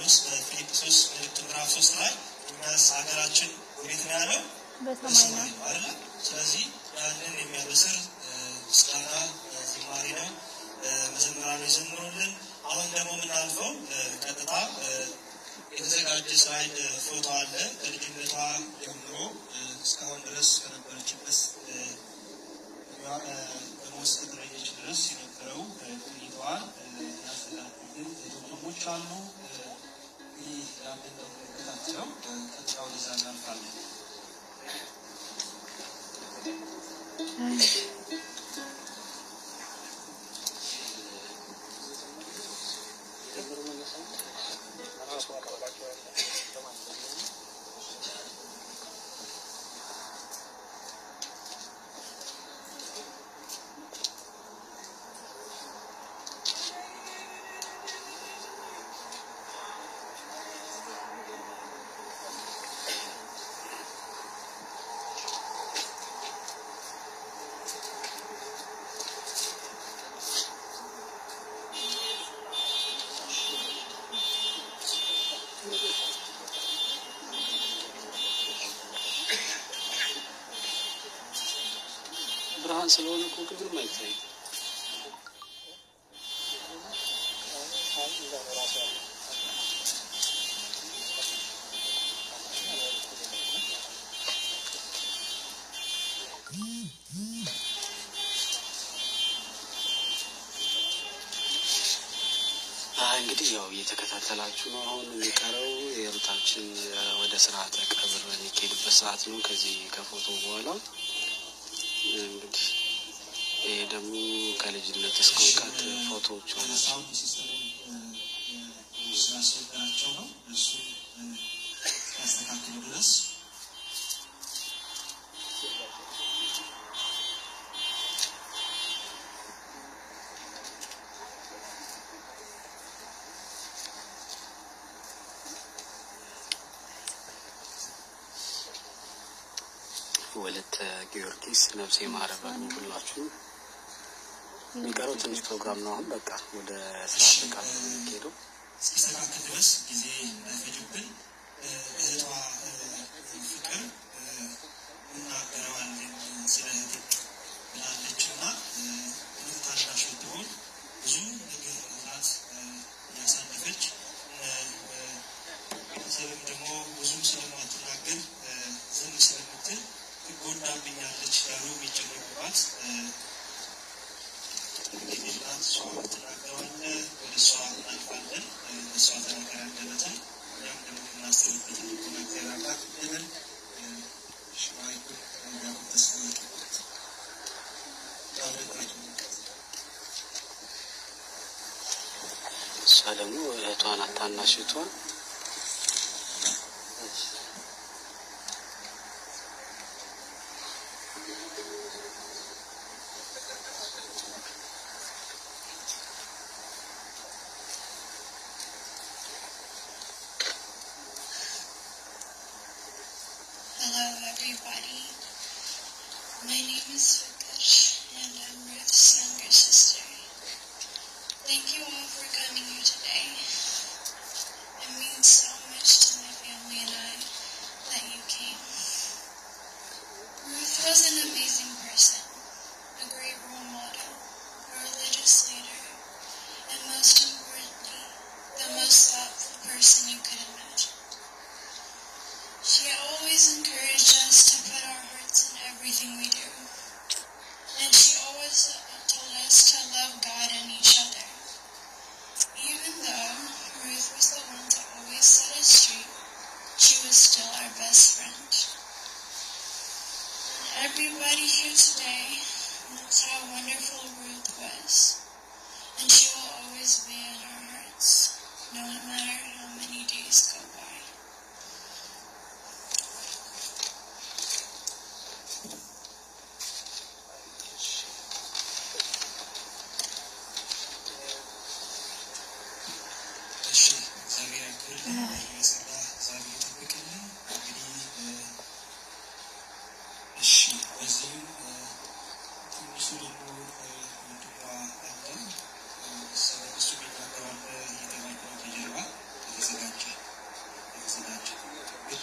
ጳውሎስ በፊልጵስዩስ መልእክቱ ምዕራፍ 3 ላይ እኛስ ሀገራችን ወዴት ነው ያለው? በሰማይ ነው አይደል? ስለዚህ ያንን የሚያበስር ምስጋና ዝማሬ ነው መዘምራኑ ይዘምሩልን። አሁን ደግሞ የምናልፈው ቀጥታ የተዘጋጀ ስላይድ ፎቶ አለ። ከልጅነቷ ጀምሮ እስካሁን ድረስ ከነበረችበት በሞት ከተለየች ድረስ የነበረው ቆይታዋን ያዘጋጁልን ዶክተሮች አሉ። ይህ ያንን ተከታትለው ቀጥታ ወደዛ እናልፋለን። ብርሃን ስለሆነ እኮ ግብር ማይታይ እንግዲህ ያው እየተከታተላችሁ ነው። አሁን የሚቀረው የእህታችን ወደ ስርዓተ ቀብር የሚሄድበት ሰዓት ነው። ከዚህ ከፎቶ በኋላ እንግዲህ ይሄ ደግሞ ከልጅነት እስከ እውቀት ፎቶዎች ናቸው። ስላስቸገራቸው ነው እሱ ያስተካክሉ ድረስ ወለተ ጊዮርጊስ ነፍሴ ማረባን ሁላችሁ የሚቀረው ትንሽ ፕሮግራም ነው። አሁን በቃ ወደ ስርዓተ ቀብር ሄዶ እስኪስተካከል ድረስ ጊዜ እንዳይፈጅብን እህቷ ፍቅር እናገረዋለን ስለ እህት ብላለችና ታናሽ ብትሆን ብዙ ነገር እናት ያሳለፈች ሰብም ደግሞ ብዙም ስለማትናገር ዝም ስለምትል ትጎዳብኛለች ያሉ የሚጨነቁባት እንግዲህ እናት እሷ ትናገረዋለ ወደ እሷ እናልፋለን። እሷ ተናገር አንደበትን እኛም ደግሞ እናስተልበት እንዲናገር አላት ብለን ሽማይኩን ጋር ተስማምተናል። እሷ ደግሞ እህቷን አታናሽ እህቷን Hello everybody, my name is Vikar and I'm Ruth's younger sister. Thank you all for coming here today. It means so much to my family and I that you came. Ruth was an amazing person, a great role model, a religious leader, and most importantly, the most thoughtful person you could imagine. She always encouraged us to put our hearts in everything we do. And she always told us to love God and each other. Even though Ruth was the one to always set us straight, she was still our best friend. And everybody here today knows how wonderful Ruth was. And she will always be in our hearts, no matter how many days go by. Gracias.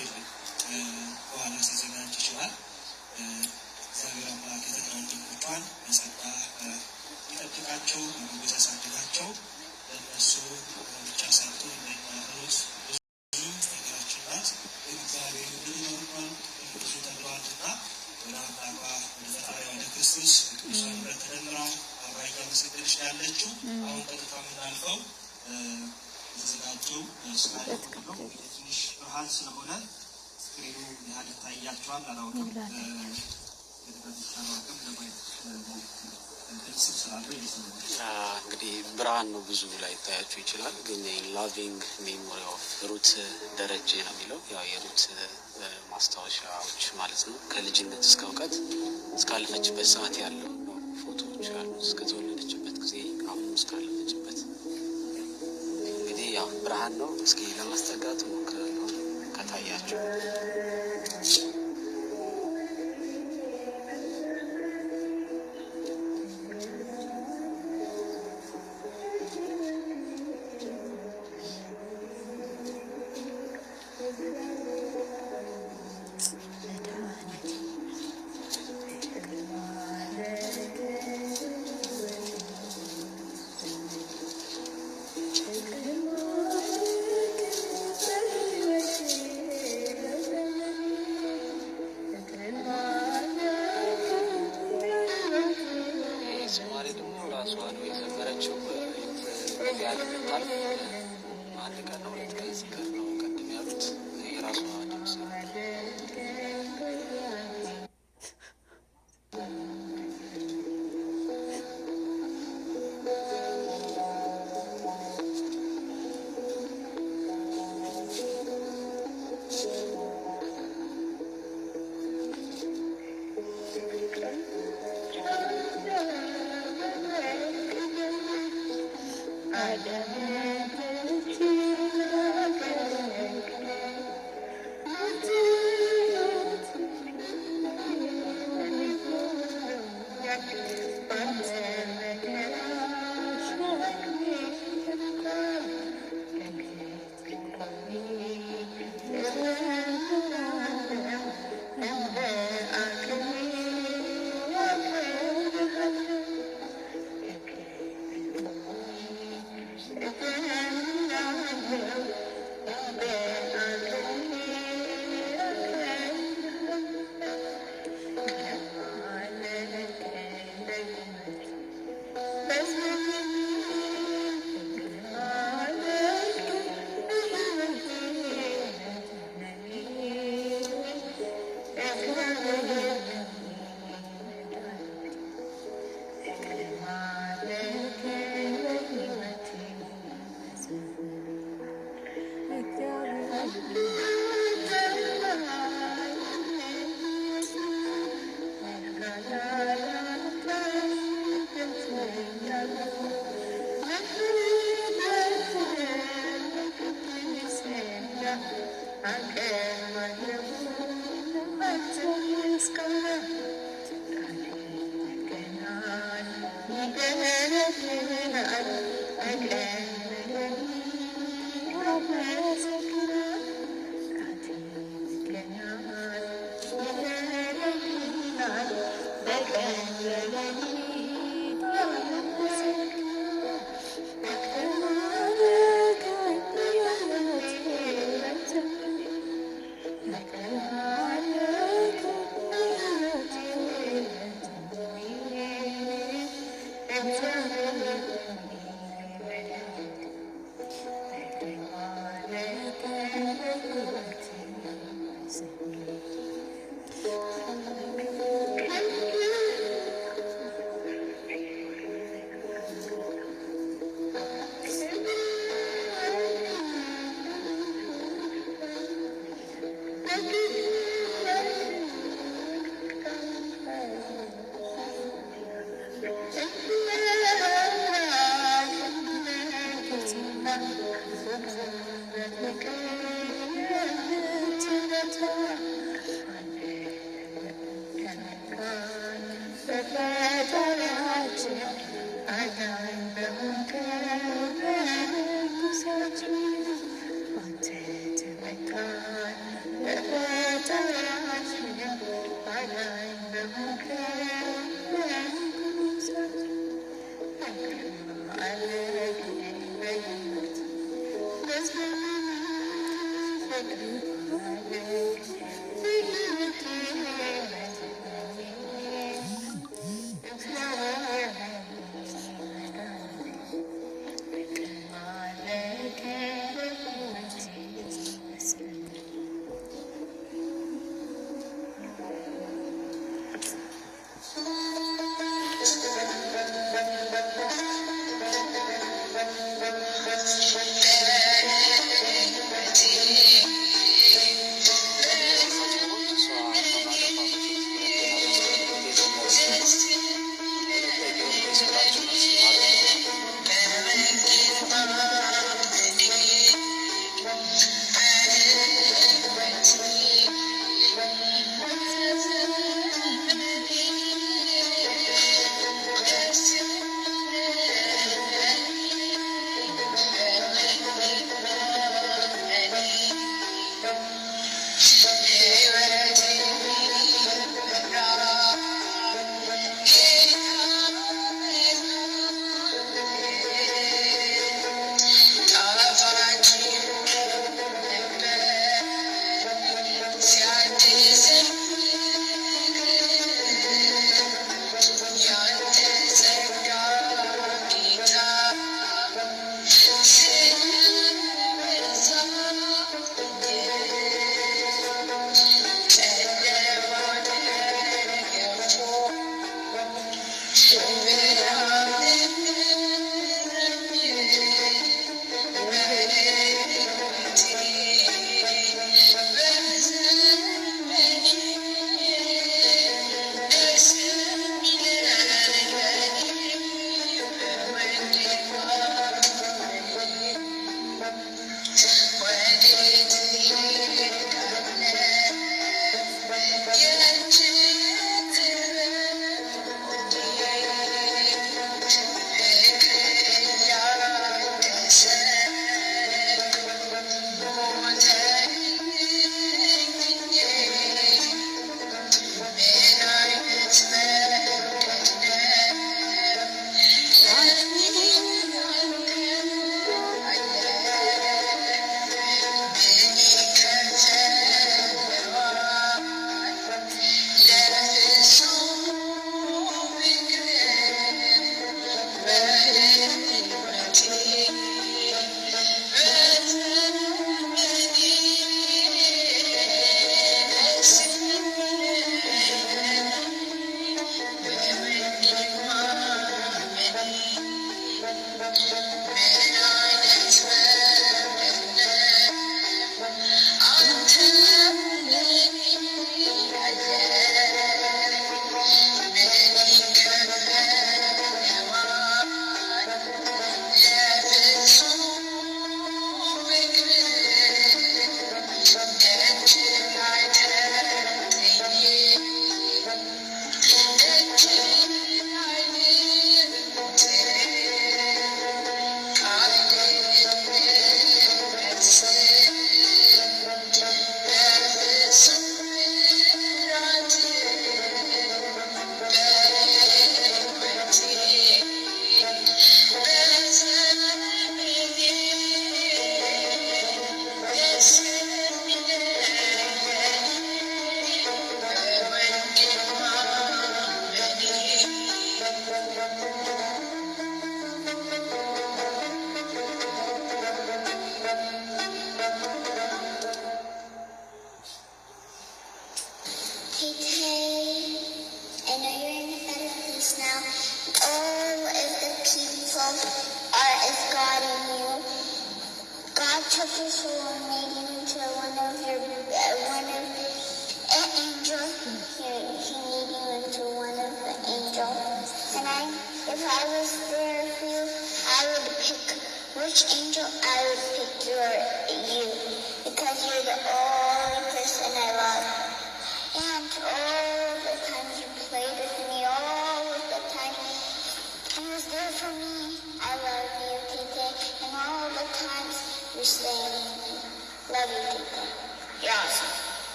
የለም። በኋላ ሲዘጋጅ ይችላል። እግዚአብሔር አምላክ ወንድሞቿን በጸጋ ይጠብቃቸው፣ በሞገስ ያሳድጋቸው። ለእነሱ ብቻ ሳይሆን ለእኛ ሩት ብዙ ነገራችን ናት። እግዚአብሔር ልኖርባል ብዙ ተብለዋልና ወደ አምላኳ ወደ ፈጣሪ ወደ ክርስቶስ ቅዱሳን ህብረት ተደምራ አብራ እያመሰገነች ያለችው። አሁን ቀጥታ የምናልፈው የተዘጋጀው ስላለ ነው። ትንሽ ብርሃን ስለሆነ ስክሪኑ ያህል ይታያቸዋል። አላውቅም እንግዲህ ብርሃን ነው፣ ብዙ ላይ ታያችሁ ይችላል። ግን ላቪንግ ሜሞሪ ኦፍ ሩት ደረጀ ነው የሚለው ያው የሩት ማስታወሻዎች ማለት ነው። ከልጅነት እስከ እውቀት እስካለፈችበት ሰዓት ያለው ፎቶዎች ያሉ እስከተወለደችበት ጊዜ አሁን እስካለፈችበት እንግዲህ ያው ብርሃን ነው። እስኪ ለማስጠጋት ሞክራለሁ ከታያችሁ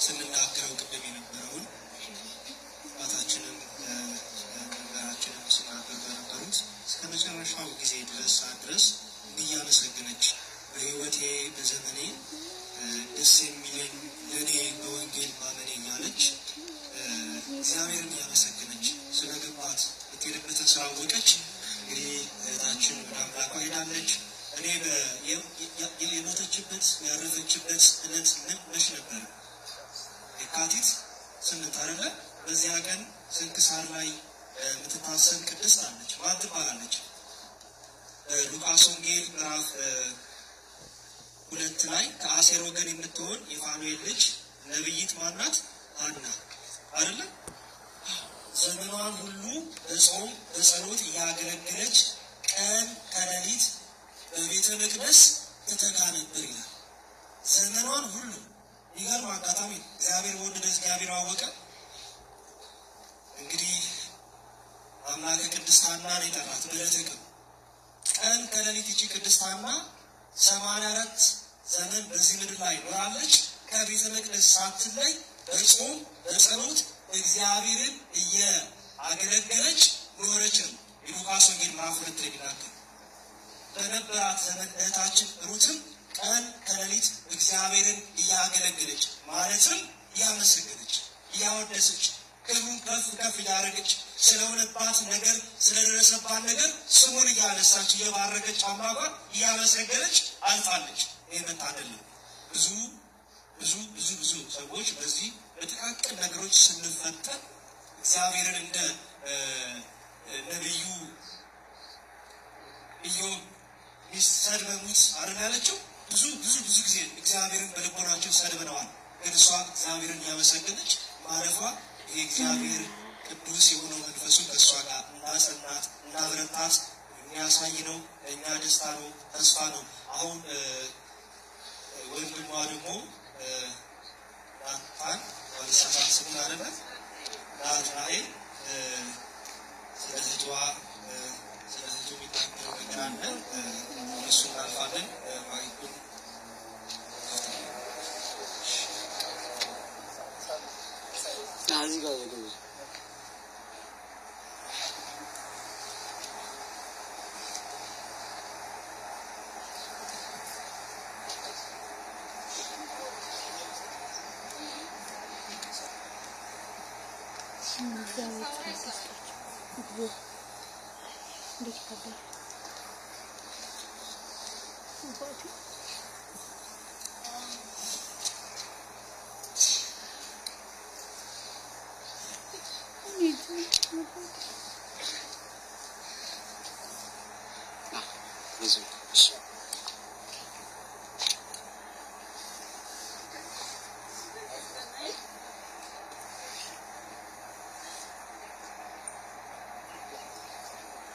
ስንናገረው ቅድም የነበረውን አባታችንም ነገራችንም ሲናገሩ በነበሩት እስከ መጨረሻው ጊዜ ድረስ እያመሰገነች በህይወቴ በዘመኔ ደስ የሚለኝ ለእኔ በወንጌል ማመኔ እያለች እግዚአብሔርን እያመሰገነች ስለገባት የምትሄድበትን ስላወቀች እንግዲህ እህታችን ወደ አምላኳ ሄዳለች። እኔ የሞተችበት ያረፈችበት ዕለት መች ነበር? የካቲት 8 አይደለ? በዚያ ቀን ስንክሳር ላይ የምትታሰብ ቅድስት አለች። ማን ትባላለች? ሉቃስ ወንጌል ምዕራፍ 2 ላይ ከአሴር ወገን የምትሆን የፋኑኤል ልጅ ነብይት ማናት? ሐና አይደለ? ዘመኗን ሁሉ በጾም በጸሎት እያገለገለች ቀን ከሌሊት በቤተ መቅደስ ትተጋ ነበር ይላል። ዘመኗን ሁሉ ይገርም አጋጣሚ እግዚአብሔር ወደደ፣ እግዚአብሔር አወቀ። እንግዲህ አምላከ ቅድስት ሐናን የጠራት በዕለተ ቀን ከሌሊት እቺ ቅድስት ሐና 84 ዘመን በዚህ ምድር ላይ ኖራለች። ከቤተ መቅደስ ሳትለይ በጾም በጸሎት እግዚአብሔርን እያገለገለች ኖረች። የሉቃስ ወንጌል ምዕራፍ 2 ላይ ይናገራል። በነበራት ዘመን እህታችን ሩትም ቀን ከሌሊት እግዚአብሔርን እያገለገለች ማለትም እያመሰገነች እያወደሰች ክብሩን ከፍ እያደረገች ስለሆነባት ነገር ስለደረሰባት ነገር ስሙን እያነሳች እየባረከች አምላኳን እያመሰገነች አልፋለች። ይህ መታደል ነው። ብዙ ሰዎች በዚህ በጥቃቅን ነገሮች ስንፈተን እግዚአብሔርን እንደ ነቢዩ ኢዮብ ሚስት ሰድበሙት አይደል ያለችው? ብዙ ጊዜ እግዚአብሔርን በልቦናቸው ሰድበነዋል። ግን እሷ እግዚአብሔርን እያመሰገነች ማለፏ ይህ እግዚአብሔር ቅዱስ የሆነው መንፈሱ ከእሷ ጋር እንዳጸናት እንዳበረታት የሚያሳይ ነው። ለእኛ ደስታ ነው፣ ተስፋ ነው። አሁን ወንድሟ ደግሞ ናታን ባለሰባት ስም አለበ ናትናኤል ስለ እህቷ የሚናገረው ነገር አለ። እሱ እናልፋለን። ማይኩን እዚህ ጋር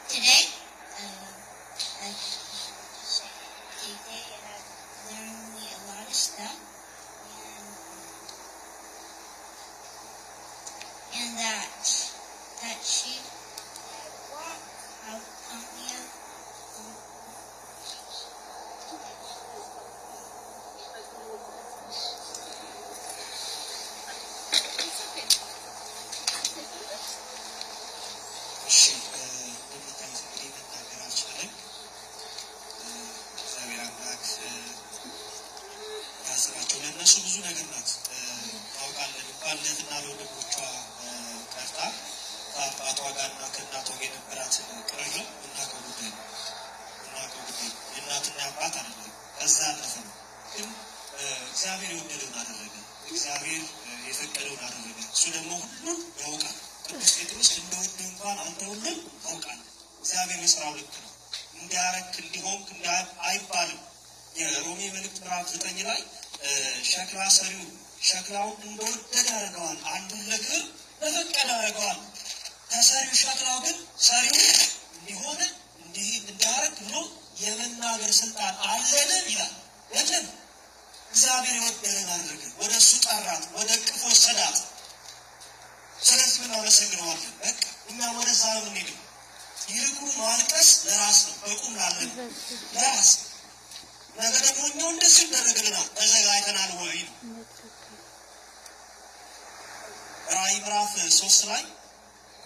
Today, I've learned a lot of stuff, and that she out on me. ለእነሱ ብዙ ነገር ናት ታውቃለን። እንኳን ለእህትና ለወንድሞቿ ቀርታ ከአባቷ ጋርና ከእናቷ ጋር የነበራትን ቅርርብ እናውቀው ጉዳይ ነው። የእናትና አባት አይደለም፣ ከዛ አለፈ ነው። ግን እግዚአብሔር የወደደውን አደረገ፣ እግዚአብሔር የፈቀደውን አደረገ። እሱ ደግሞ ሁሉም ያውቃል። ቅዱስ ጴጥሮስ እንደወደ እንኳን አንተ ሁሉም ታውቃለህ። እግዚአብሔር የስራው ልክ ነው። እንዲያረክ እንዲሆንክ አይባልም። የሮሜ መልእክት ምዕራፍ 9 ላይ ሸክላ ሰሪው ሸክላውን እንደወደደ ያደርገዋል፣ አንዱን ለክብር በፈቀደ ያደርገዋል። ከሰሪው ሸክላው ግን ሰሪው እንዲሆነ እንዲያረግ ብሎ የመናገር ስልጣን አለን ይላል። የለም፣ እግዚአብሔር የወደደን አደረገ። ወደ እሱ ጠራት፣ ወደ እቅፍ ወሰዳት። ስለዚህ እናመሰግነዋለን። በቃ እኛ ወደዛ ነው የምንሄደው። ይልቁ ማልቀስ ለራስ ነው፣ በቁም ላለን ለራስ ነገ ደግሞ እኛው እንደዚህ ይደረግልናል። ተዘጋጅተናል ወይ ነው። ራእይ ምዕራፍ 3 ላይ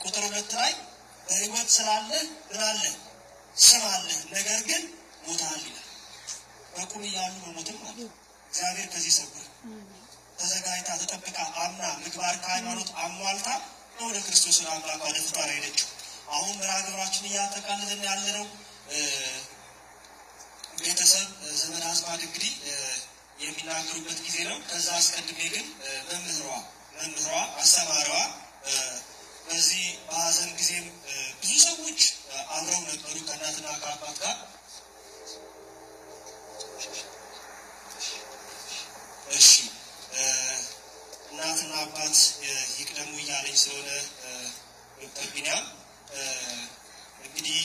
ቁጥር 2 ላይ በሕይወት ስላለ ምን አለ ስም አለ ነገር ግን ሞታል ይላል። በቁም እያሉ መሞትም አለ። እግዚአብሔር ከዚህ ሰውር ተዘጋጅታ ተጠብቃ አምና ምግባር ከሃይማኖት አሟልታ ወደ ክርስቶስ አምላክ ወደ ፍጣሪ ሄደችው። አሁን መርሃ ግብራችን እያጠቃለልን ያለነው ቤተሰብ ዘመድ አዝማድ እንግዲህ የሚናገሩበት ጊዜ ነው። ከዛ አስቀድሜ ግን መምህሯ አስተማሪዋ በዚህ በሀዘን ጊዜም ብዙ ሰዎች አብረው ነበሩ ከእናትና ከአባት ጋር። እሺ እናትና አባት ይቅደሙ እያለኝ ስለሆነ ዶክተር ቢኒያም እንግዲህ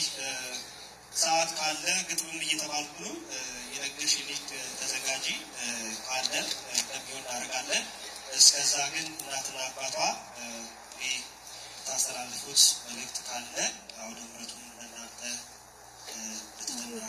ሰዓት ካለ ግጥምም እየተባልኩ ነው የነገርሽ ልጅ ተዘጋጂ ካለ እንደሚሆን እናደርጋለን። እስከዛ ግን እናትና አባቷ ታስተላልፉት መልእክት ካለ አውደ ምሕረቱን ለእናንተ ልትተና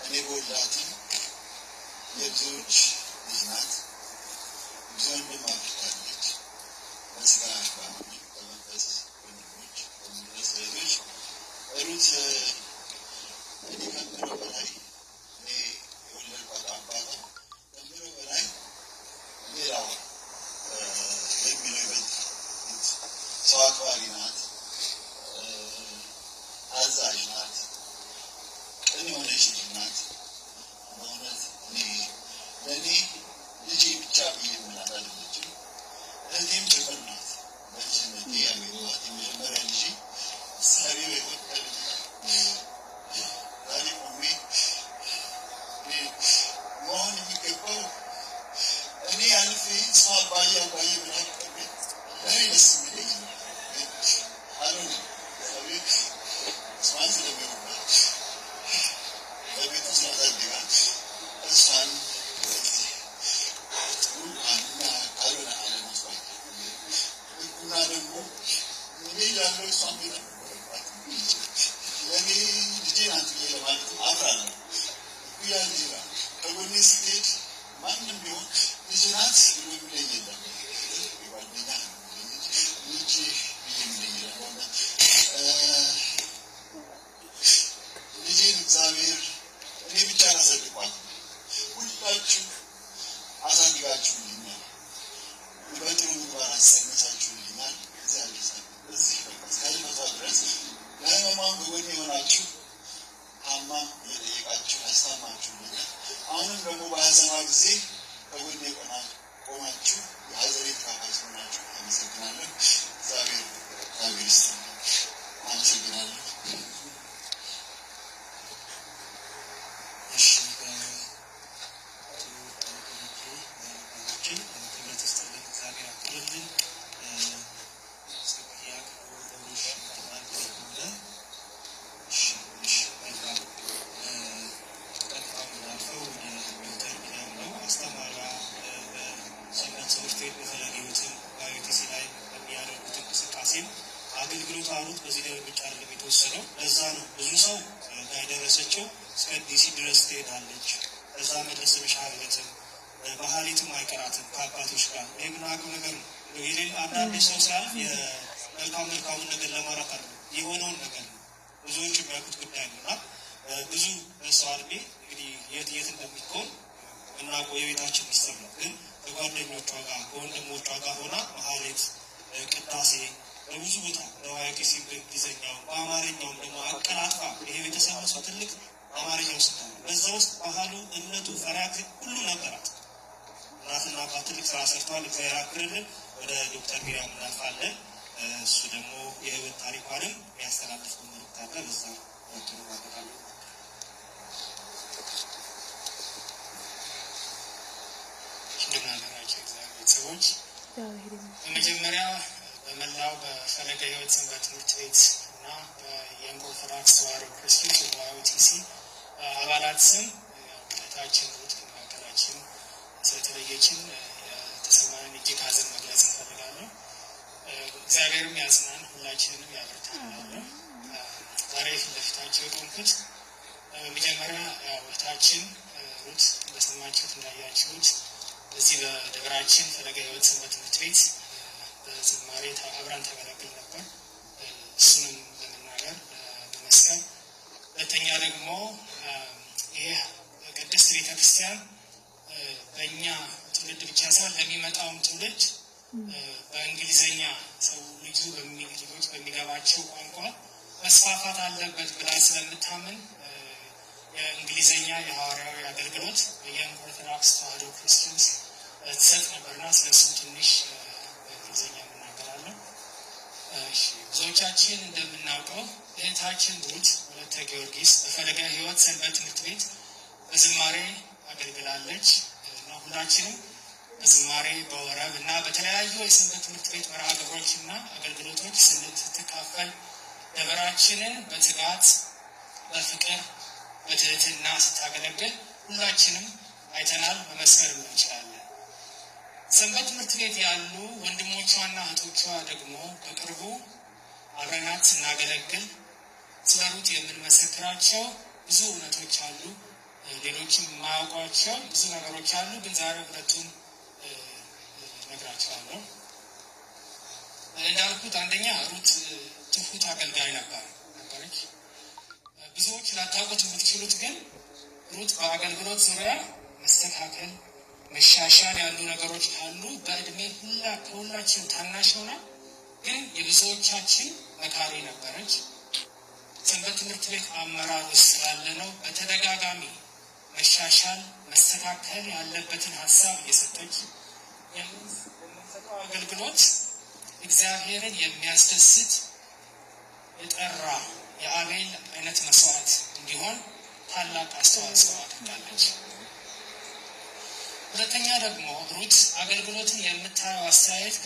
እኔ በወላትም የብዙዎች ልጅ ናት። ብዙ ወንድም አፍርታለች። በስጋ ፋሚሊ በመንፈስ ወንድሞች በመንፈስ እህቶች ሩት እኔ ከምለው በላይ እኔ የወለድኳት አባቷ ከምለው በላይ ሌላው የሚለው ይበልጥ ሰው አክባሪ ናት፣ አዛዥ ናት፣ ቅን የሆነች ልጅ ናት። በእውነት ለእኔ ልጄ ብቻ ብዬ የምላት አይደለችም፣ እህቴም ጭምር ናት። በልጅነቴ ያገኘኋት የመጀመሪያ ልጄ ሳቢው የፈቀደ ዛሬ ቆሜ መሆን የሚገባው እኔ አልፌ ሰው አባዬ ብላ ቀቤ ለእኔ ደስ የሚለኝ አልሆነ ሳቤት ስማን ስለሚሆንባት በቤቱ ስላሳድጋት እሷን ጥሩ አና ካልሆነ አለመስዋት እና ደግሞ እኔ ያለው እሷን ቤት ነበረባት ለእኔ ልጄ ናት ብዬ ለማለትም አፍራለሁ። ያ ልጄ ናት ከጎኔ ስትሄድ ማንም ቢሆን ልጄ ናት ብሎ የሚለኝ የለም። ጓደኛ ልጄ ብዬ የሚለኝ የለም። ልጄን እግዚአብሔር እኔ ብቻ አላሳድጓት፣ ሁላችሁ አሳድጋችሁልኛል፣ በጥሩ ምግባር አስጸነሳችሁልኛል። እግዚአብሔር በዚህ እስከልመቷ ድረስ ለህመሟም በጎኔ የሆናችሁ ታማም እየጠየቃችሁ ያስታማችሁልኛል። አሁንም ደግሞ በሀዘኗ ጊዜ ከጎኔ ቆማችሁ የሀዘኔ ተካፋይ ስለሆናችሁ አመሰግናለሁ። እግዚአብሔር ይስጥልኝ። አመሰግናለሁ። አገልግሎት አሉት በዚህ ላይ ብቻ አይደለም የተወሰነው። ለዛ ነው ብዙ ሰው ጋር ደረሰችው እስከ ዲሲ ድረስ ትሄዳለች። እዛ መለሰብሽ ሀገትም ባህሊትም አይቀራትም ከአባቶች ጋር የምናውቀው ነገር ነው። የሌላ አንዳንድ ሰው ሲያልፍ የመልካሙን ነገር ለማራት አለ የሆነውን ነገር ነው ብዙዎች የሚያውቁት ጉዳይ ነው። እና ብዙ በሰው አድሜ እንግዲህ የት እንደሚሆን እናውቀው የቤታችን ሚስጥር ነው። ግን ከጓደኞቿ ጋር ከወንድሞቿ ጋር ሆና መሀሌት ቅዳሴ በብዙ ቦታ ለዋቂ ሲንግሊዘኛው በአማርኛውም ደግሞ አቀላጥፋ ይሄ ቤተሰብ ሰው ትልቅ አማርኛው ስታ በዛ ውስጥ ባህሉ እምነቱ ፈሪሃት ሁሉ ነበራት። እናትና አባት ትልቅ ስራ ሰርተዋል። እግዚአብሔር ያክብርልን። ወደ ዶክተር ቢኒያም እናልፋለን። እሱ ደግሞ የህይወት ታሪኳንም የሚያስተላልፈው መልዕክት አለ። በዛ ወጥቶ ማቀጣለሁ። እንደናገራቸው እግዚአብሔር ቤተሰቦች በመጀመሪያ በመላው በፈለገ ህይወት ሰንበት ትምህርት ቤት እና የንግ ኦርቶዶክስ ተዋሕዶ ክርስቲያኖች ወይቲሲ አባላት ስም እህታችን ሩት ከመካከላችን ስለተለየችን የተሰማንን እጅግ ሐዘን መግለጽ እንፈልጋለን። እግዚአብሔርም ያጽናን፣ ሁላችንንም ያበርታን። ዛሬ ፊት ለፊታችሁ የቆምኩት በመጀመሪያ እህታችን ሩት እንደሰማችሁት እንዳያችሁት በዚህ በደብራችን ፈለገ ሕይወት ሰንበት ትምህርት ቤት በዝማሬ አብራን ተገለግል ነበር። እሱንም ለመናገር በመስከር ሁለተኛ ደግሞ ይህ ቅድስት ቤተክርስቲያን በእኛ ትውልድ ብቻ ሳይሆን ለሚመጣውም ትውልድ በእንግሊዝኛ ሰው ልጆች በሚገባቸው ቋንቋ መስፋፋት አለበት ብላ ስለምታምን የእንግሊዝኛ የሐዋርያዊ አገልግሎት የየንግ ኦርቶዶክስ ተዋሕዶ ክርስቲያንስ ትሰጥ ነበርና ስለሱ ትንሽ በእንግሊዝኛ እናገራለን። ብዙዎቻችን እንደምናውቀው እህታችን ሩት ወለተ ጊዮርጊስ በፈለገ ሕይወት ሰንበት ትምህርት ቤት በዝማሬ አገልግላለች እና ሁላችንም በዝማሬ በወረብ እና በተለያዩ የሰንበት ትምህርት ቤት መርሃ ግብሮች እና አገልግሎቶች ስትካፈል ደብራችንን በትጋት በፍቅር በትህትና ስታገለግል ሁላችንም አይተናል፣ መመስከር እንችላለን። ሰንበት ትምህርት ቤት ያሉ ወንድሞቿና እህቶቿ ደግሞ በቅርቡ አብረናት ስናገለግል ስለ ሩት የምንመሰክራቸው ብዙ እውነቶች አሉ። ሌሎችም የማያውቋቸው ብዙ ነገሮች አሉ። ግን ዛሬ ሁለቱን ነግራቸዋለሁ። እንዳልኩት አንደኛ ሩት ትሁት አገልጋይ ነበረች። ብዙዎች ላታውቁት የምትችሉት ግን ሩት በአገልግሎት ዙሪያ መስተካከል መሻሻል ያሉ ነገሮች ካሉ በእድሜ ከሁላችን ታናሽ ሆና ግን የብዙዎቻችን መካሪ ነበረች። ሰንበት ትምህርት ቤት አመራር ውስጥ ያለ ነው በተደጋጋሚ መሻሻል መስተካከል ያለበትን ሀሳብ እየሰጠች የምንሰጠው አገልግሎት እግዚአብሔርን የሚያስደስት የጠራ የአቤል አይነት መስዋዕት እንዲሆን ታላቅ አስተዋጽኦ አድርጋለች። ሁለተኛ ደግሞ ሩት አገልግሎትን የምታየው አስተያየት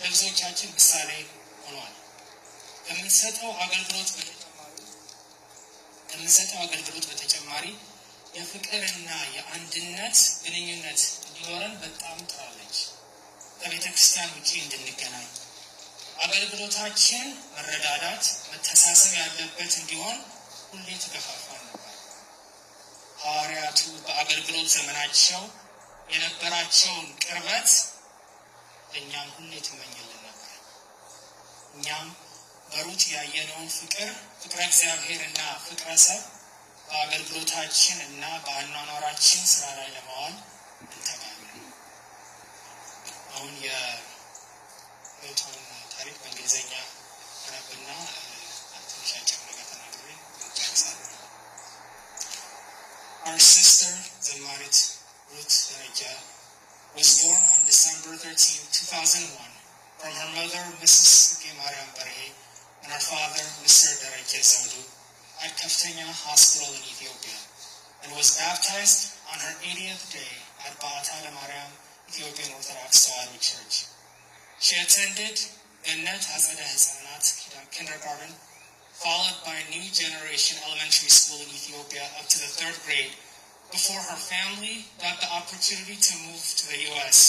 ለብዙዎቻችን ምሳሌ ሆኗል። ከምንሰጠው አገልግሎት በተጨማሪ የፍቅርና የአንድነት ግንኙነት እንዲኖረን በጣም ጥራለች። ከቤተ ክርስቲያን ውጭ እንድንገናኝ አገልግሎታችን መረዳዳት መተሳሰብ ያለበት እንዲሆን ሁሌ ትገፋፋን ነበር። ሐዋርያቱ በአገልግሎት ዘመናቸው የነበራቸውን ቅርበት እኛም ሁሌ ትመኝልን ነበር። እኛም በሩት ያየነውን ፍቅረ እግዚአብሔርና ፍቅረ ሰብ በአገልግሎታችን እና በአኗኗራችን ስራ ላይ ለማዋል እንተጋለን። አሁን የህይወቷን ታሪክ በእንግሊዝኛ አነብና ትንሽ አጭር ነገር ተናግሬ እንጨርሳለን። Our sister ዘማሪት Ruth Dereje was born on December 13, 2001 from her mother, Mrs. Mariam Bereje, and her father, Mr. Dereje Zawdu, at Kaftanya Hospital in Ethiopia, and was baptized on her 80th day at Ba'ata Mariam Ethiopian Orthodox Tewahedo Church. She attended Gannat Hazada Metsnaናት kindergarten, followed by New Generation Elementary School in Ethiopia up to the 3rd grade, before her family got the opportunity to move to the U.S.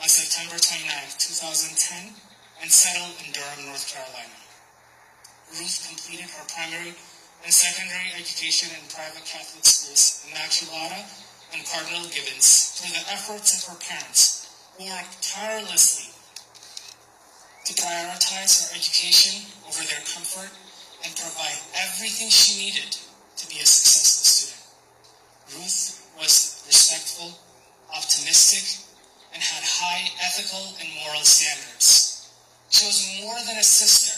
on September 29, 2010, and settled in Durham, North Carolina. Ruth completed her primary and secondary education in private Catholic schools in Immaculata and Cardinal Gibbons through the efforts of her parents, who worked tirelessly to prioritize her education over their comfort and provide everything she needed to be a successful student. Ruth was respectful, optimistic, and had high ethical and moral standards. She was more than a sister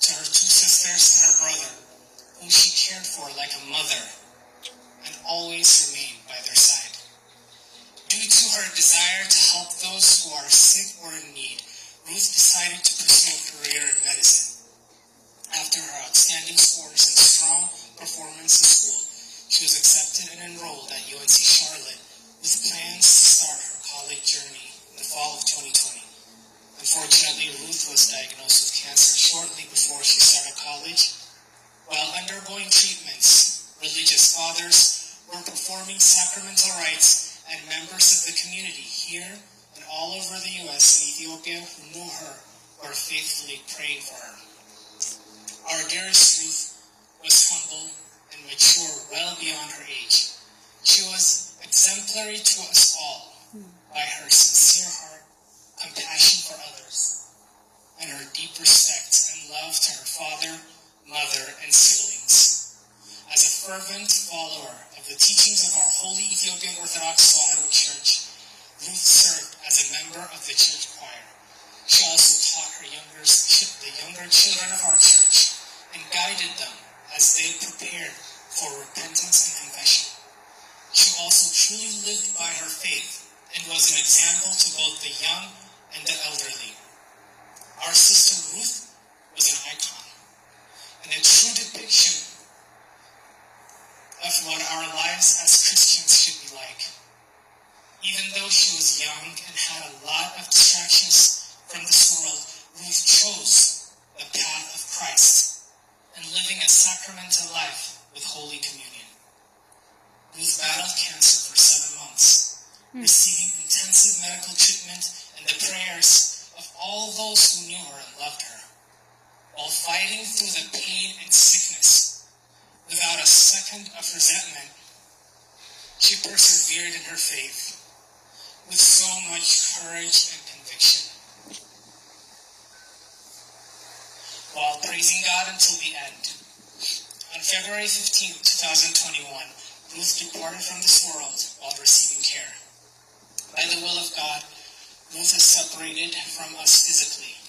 to her 2 sisters and her brother, whom she cared for like a mother and always remained by their side. Due to her desire to help those who are sick or in need, Ruth decided to pursue a career in medicine. After her outstanding scores and strong performance in school, she was accepted and enrolled at UNC Charlotte with plans to start her college journey in the fall of 2020. Unfortunately, Ruth was diagnosed with cancer shortly before she started college, performing sacramental rites, and members of the community here and all over the U.S. and Ethiopia who knew her were faithfully praying for her. Our dearest Ruth was humble and mature well beyond her age. She was exemplary to us all by her sincere heart, compassion for others, and her deep respect and love to her father, mother, and siblings. As a fervent follower of the teachings of our Holy Ethiopian Orthodox Tewahedo Church, Ruth served as a member of the church choir. She also taught the younger children of our church and guided them as they prepared for repentance and confession. She also truly lived by her faith and was an example to both the young and the elderly. Our sister Ruth was an icon and a true depiction of what our lives as Christians should be like. Even though she was young and had a lot of distractions from this world, Ruth chose the path of Christ and living a sacramental life with Holy Communion. Ruth battled cancer for 7 months, receiving intensive medical treatment and the prayers of all those who knew her and loved her. While fighting through the pain and sickness, without a second of resentment, she persevered in her faith with so much courage and conviction. While praising God until the end, on February 15, 2021, Ruth departed from this world while receiving care. By the will of God, Ruth is separated from us physically.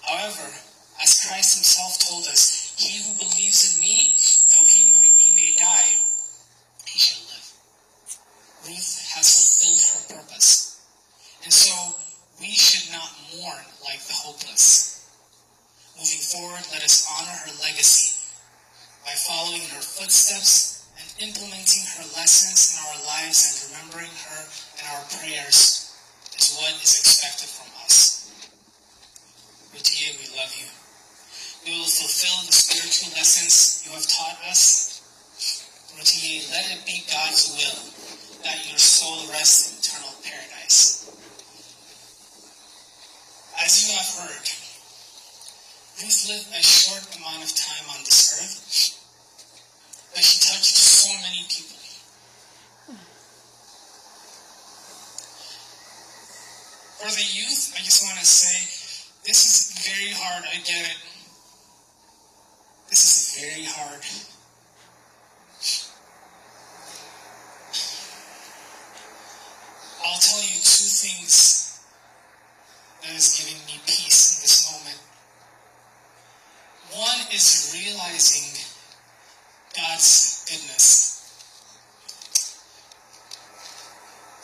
However, as Christ himself told us, he who believes in me, though he may die, he shall live. Ruth has fulfilled her purpose. And so, we should not mourn like the hopeless. Moving forward, let us honor her legacy by following her footsteps and implementing her lessons in our lives, and remembering her in our prayers is what is expected from us. Dereje, we love you. We will fulfill the spiritual lessons you have taught us. Dereje, let it be God's will that your soul rests in eternal paradise. As you have heard, Ruth lived a short amount of time on this earth, but she touched so many people. For the youth, I just want to say, this is very hard, I get it. This is very hard. I'll tell you 2 things that is giving me peace in this moment. One is realizing God's goodness.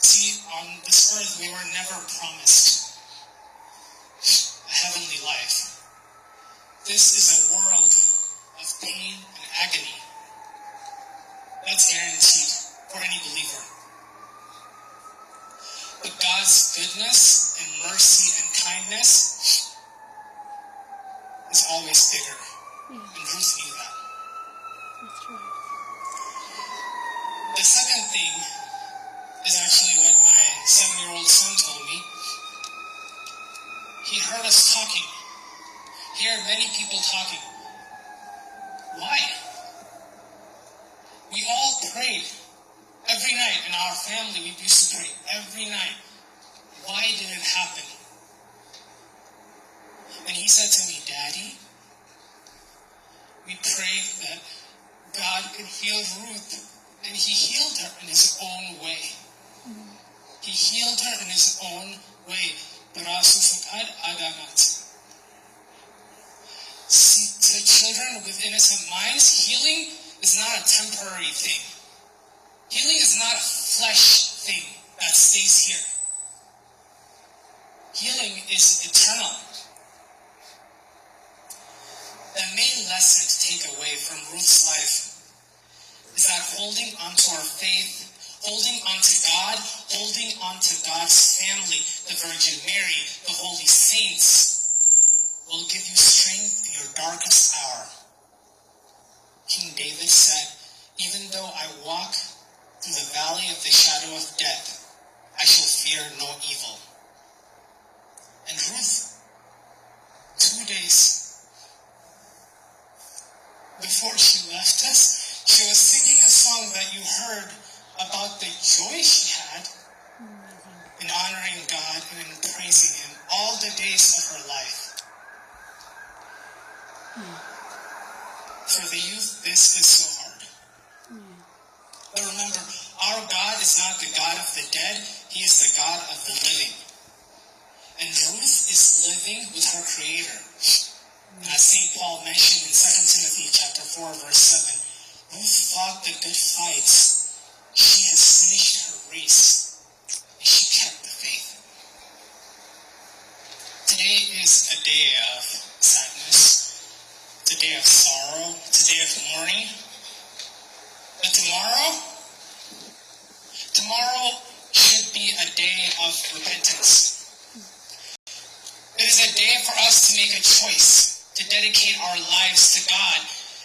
See, on this earth we were never promised a heavenly life. This is a world of pain and agony. That's guaranteed for any believer. But God's goodness and mercy and kindness is always bigger. And Ruth knew that. That's right. The second thing is actually what my 7-year-old son told me. He heard us talking. He heard many people talking. Why? We all prayed every night in our family. We used to pray every night. Why did it happen? And he said to me, Daddy, we prayed that God could heal Ruth, and he healed her in his own way. He healed her in his own way. See, to children with innocent minds, healing is not a temporary thing. Healing is not a flesh thing that stays here. Healing is eternal. The main lesson to take away from Ruth's life is that holding onto our faith, holding onto God, holding onto God's family, the Virgin Mary, the holy saints, will give you strength in your darkest hour. King David said, even though I walk through the valley of the shadow of death, I shall fear no evil. And Ruth, 2 days before she left us, she was singing a song that you heard about the joy she had in honoring God and in praising Him all the days of her life. For the youth, this is so hard. But remember, our God is not the God of the dead, He is the God of the living. And Ruth is living with her Creator. As St. Paul mentioned in 2 Timothy chapter 4, verse 7, Ruth fought the good fights. She has finished her race, and she kept the faith. Today is a day of sadness. It's a day of sorrow. It's a day of mourning. But tomorrow should be a day of repentance. It is a day for us to make a choice, to dedicate our lives to God,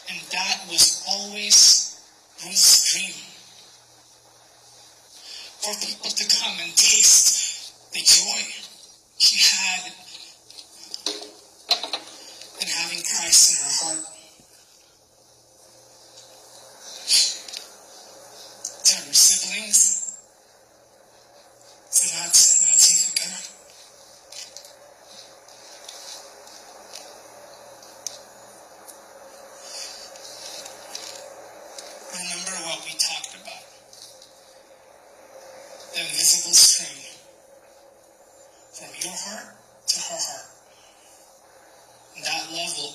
and that was always Ruth's dream. For people to come and taste the joy she had in having Christ in her heart. To her siblings, remember what we talked about. The invisible string from your heart to her heart. And that love will